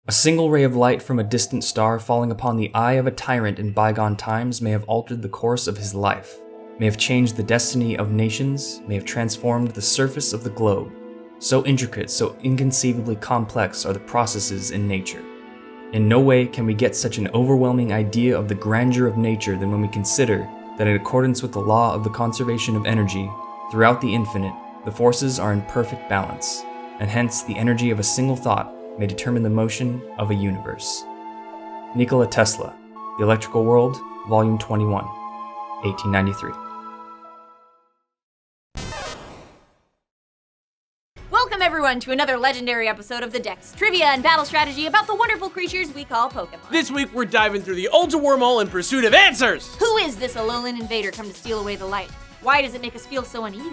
A single ray of light from a distant star falling upon the eye of a tyrant in bygone times may have altered the course of his life, may have changed the destiny of nations, may have transformed the surface of the globe. So intricate, so inconceivably complex are the processes in nature. In no way can we get such an overwhelming idea of the grandeur of nature than when we consider that in accordance with the law of the conservation of energy, throughout the infinite, the forces are in perfect balance, and hence the energy of a single thought may determine the motion of a universe. Nikola Tesla, The Electrical World, Volume 21, 1893. Welcome everyone to another legendary episode of the Dex Trivia and Battle Strategy about the wonderful creatures we call Pokemon. This week we're diving through the Ultra Wormhole in pursuit of answers! Who is this Alolan invader come to steal away the light? Why does it make us feel so uneasy?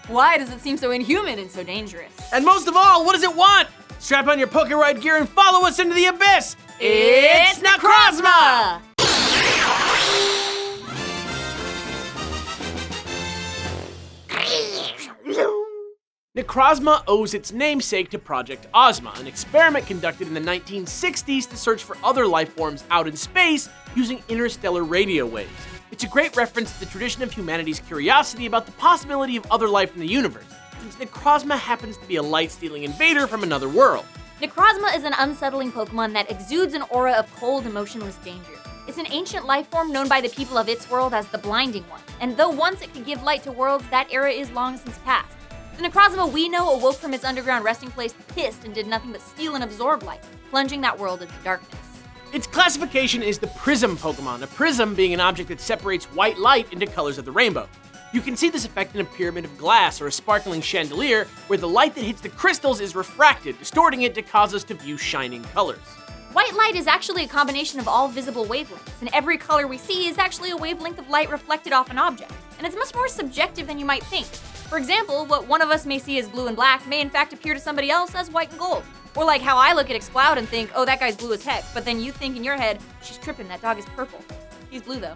Why does it seem so inhuman and so dangerous? And most of all, what does it want? Strap on your Pokeride gear and follow us into the abyss! It's NECROZMA! NECROZMA owes its namesake to Project Ozma, an experiment conducted in the 1960s to search for other life forms out in space using interstellar radio waves. It's a great reference to the tradition of humanity's curiosity about the possibility of other life in the universe, since NECROZMA happens to be a light-stealing invader from another world. NECROZMA is an unsettling Pokemon that exudes an aura of cold, emotionless danger. It's an ancient life form known by the people of its world as the Blinding One, and though once it could give light to worlds, that era is long since past. The NECROZMA we know awoke from its underground resting place pissed and did nothing but steal and absorb light, plunging that world into darkness. Its classification is the Prism Pokemon, a prism being an object that separates white light into colors of the rainbow. You can see this effect in a pyramid of glass or a sparkling chandelier, where the light that hits the crystals is refracted, distorting it to cause us to view shining colors. White light is actually a combination of all visible wavelengths, and every color we see is actually a wavelength of light reflected off an object, and it's much more subjective than you might think. For example, what one of us may see as blue and black may in fact appear to somebody else as white and gold. Or like how I look at Exploud and think, oh, that guy's blue as heck, but then you think in your head, she's tripping, that dog is purple. He's blue though.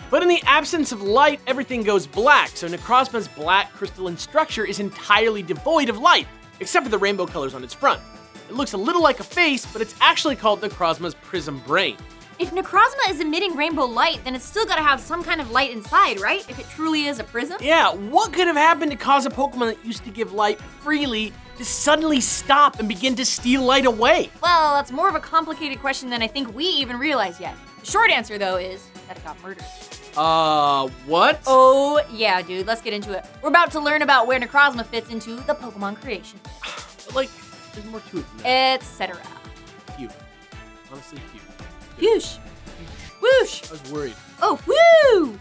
But in the absence of light, everything goes black, so NECROZMA's black crystalline structure is entirely devoid of light, except for the rainbow colors on its front. It looks a little like a face, but it's actually called NECROZMA's Prism Brain. If NECROZMA is emitting rainbow light, then it's still gotta have some kind of light inside, right? If it truly is a prism? Yeah, what could have happened to cause a Pokemon that used to give light freely to suddenly stop and begin to steal light away? Well, that's more of a complicated question than I think we even realize yet. The short answer, though, is that it got murdered. What? Oh, yeah, dude, let's get into it. We're about to learn about where NECROZMA fits into the Pokemon creation. Like, there's more to it than that. Etc. Phew. Honestly, phew. Whoosh. Whoosh. I was worried. Oh, whoo!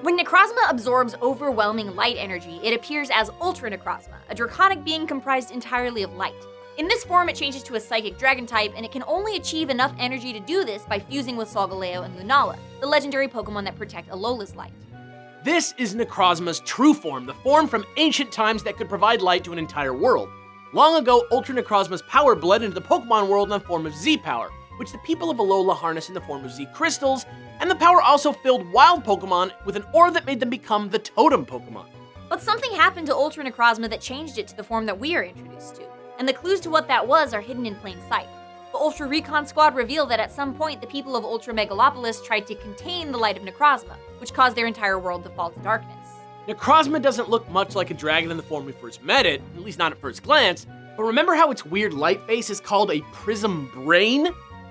When NECROZMA absorbs overwhelming light energy, it appears as Ultra NECROZMA, a draconic being comprised entirely of light. In this form, it changes to a Psychic Dragon type, and it can only achieve enough energy to do this by fusing with Solgaleo and Lunala, the legendary Pokemon that protect Alola's light. This is NECROZMA's true form, the form from ancient times that could provide light to an entire world. Long ago, Ultra NECROZMA's power bled into the Pokemon world in the form of Z-Power, which the people of Alola harness in the form of Z-Crystals, and the power also filled wild Pokemon with an aura that made them become the Totem Pokemon. But something happened to Ultra NECROZMA that changed it to the form that we are introduced to, and the clues to what that was are hidden in plain sight. The Ultra Recon Squad reveal that at some point the people of Ultra Megalopolis tried to contain the light of NECROZMA, which caused their entire world to fall to darkness. NECROZMA doesn't look much like a dragon in the form we first met it, at least not at first glance, but remember how its weird light face is called a Prism Brain?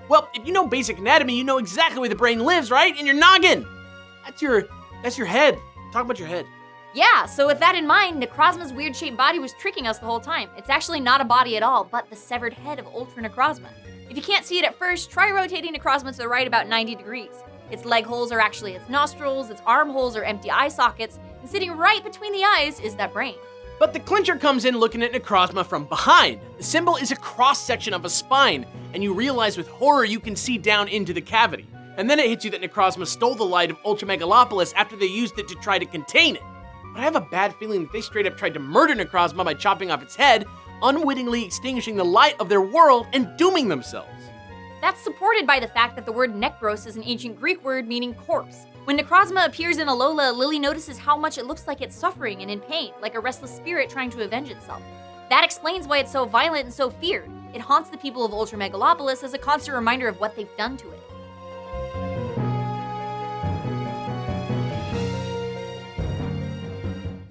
Well, if you know basic anatomy, you know exactly where the brain lives, right? In your noggin! That's your head. Talk about your head. Yeah, so with that in mind, NECROZMA's weird-shaped body was tricking us the whole time. It's actually not a body at all, but the severed head of Ultra NECROZMA. If you can't see it at first, try rotating NECROZMA to the right about 90 degrees. Its leg holes are actually its nostrils, its arm holes are empty eye sockets, and sitting right between the eyes is that brain. But the clincher comes in looking at NECROZMA from behind. The symbol is a cross-section of a spine, and you realize with horror you can see down into the cavity. And then it hits you that NECROZMA stole the light of Ultra Megalopolis after they used it to try to contain it. But I have a bad feeling that they straight up tried to murder NECROZMA by chopping off its head, unwittingly extinguishing the light of their world and dooming themselves. That's supported by the fact that the word necros is an ancient Greek word meaning corpse. When NECROZMA appears in Alola, Lily notices how much it looks like it's suffering and in pain, like a restless spirit trying to avenge itself. That explains why it's so violent and so feared. It haunts the people of Ultra Megalopolis as a constant reminder of what they've done to it.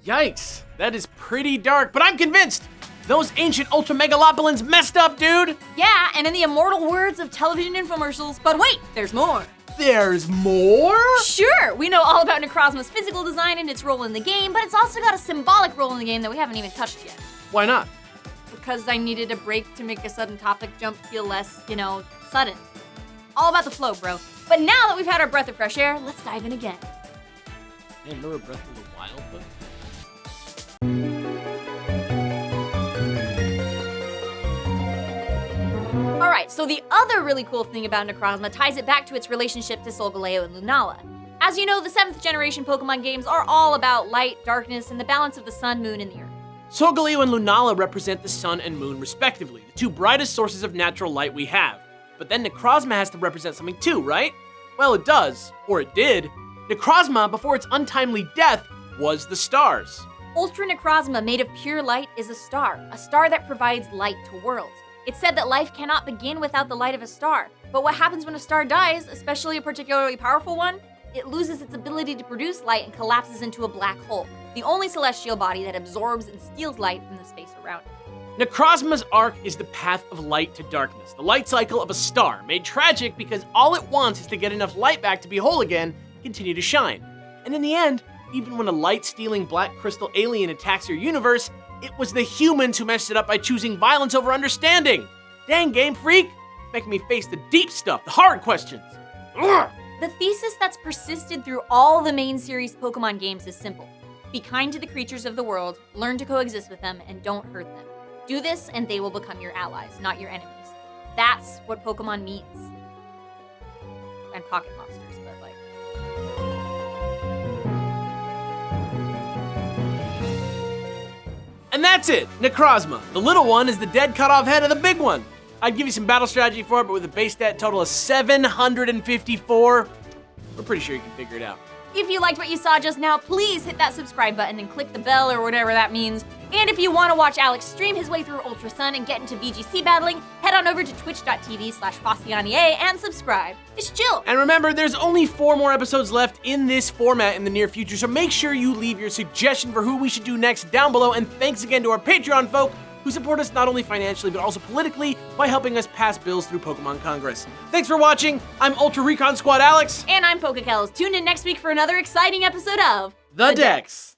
Yikes, that is pretty dark, but I'm convinced! Those ancient Ultra Megalopolans messed up, dude! Yeah, and in the immortal words of television infomercials, but wait, there's more! There's more? Sure, we know all about NECROZMA's physical design and its role in the game, but it's also got a symbolic role in the game that we haven't even touched yet. Why not? Because I needed a break to make a sudden topic jump feel less, sudden. All about the flow, bro. But now that we've had our breath of fresh air, let's dive in again. Man, remember Breath of the Wild, though? Alright, so the other really cool thing about NECROZMA ties it back to its relationship to Solgaleo and Lunala. As you know, the 7th generation Pokemon games are all about light, darkness, and the balance of the sun, moon, and the earth. Solgaleo and Lunala represent the sun and moon respectively, the two brightest sources of natural light we have. But then NECROZMA has to represent something too, right? Well, it does, or it did. NECROZMA, before its untimely death, was the stars. Ultra NECROZMA, made of pure light, is a star that provides light to worlds. It's said that life cannot begin without the light of a star, but what happens when a star dies, especially a particularly powerful one? It loses its ability to produce light and collapses into a black hole, the only celestial body that absorbs and steals light from the space around it. NECROZMA's arc is the path of light to darkness, the light cycle of a star, made tragic because all it wants is to get enough light back to be whole again, continue to shine. And in the end, even when a light-stealing black crystal alien attacks your universe, it was the humans who messed it up by choosing violence over understanding. Dang, Game Freak, making me face the deep stuff, the hard questions. Ugh. The thesis that's persisted through all the main series Pokemon games is simple. Be kind to the creatures of the world, learn to coexist with them, and don't hurt them. Do this and they will become your allies, not your enemies. That's what Pokemon means. And pocket monsters, but like... And that's it, NECROZMA. The little one is the dead cut-off head of the big one. I'd give you some battle strategy for it, but with a base stat total of 754, we're pretty sure you can figure it out. If you liked what you saw just now, please hit that subscribe button and click the bell or whatever that means. And if you want to watch Alex stream his way through Ultra Sun and get into VGC battling, head on over to twitch.tv/FossianiA and subscribe. It's chill. And remember, there's only 4 more episodes left in this format in the near future, so make sure you leave your suggestion for who we should do next down below. And thanks again to our Patreon folk who support us not only financially but also politically by helping us pass bills through Pokemon Congress. Thanks for watching. I'm Ultra Recon Squad Alex. And I'm PokeKels. Tune in next week for another exciting episode of The Dex.